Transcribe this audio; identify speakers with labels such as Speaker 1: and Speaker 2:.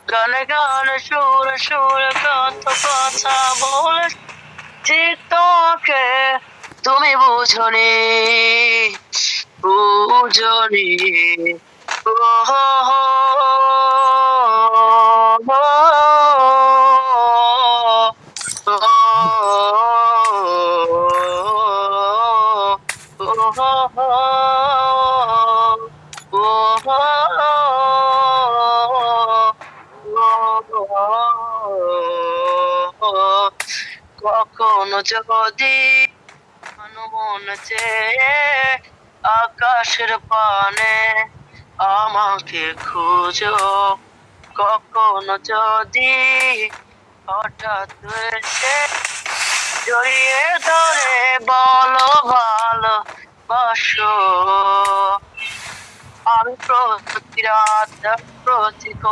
Speaker 1: গানে গানে সুরে সুরে কত কথা বলে ঠিক তোমাকে তুমি বুঝনি বুঝনি ও হো হো কখনো যদি মন চেয়ে আকাশের পানে আমাকে খুঁজো কখনো যদি হঠাৎ এসে জড়িয়ে ধরে বলো ভালোবাসো আমি প্রতি রাত প্রতি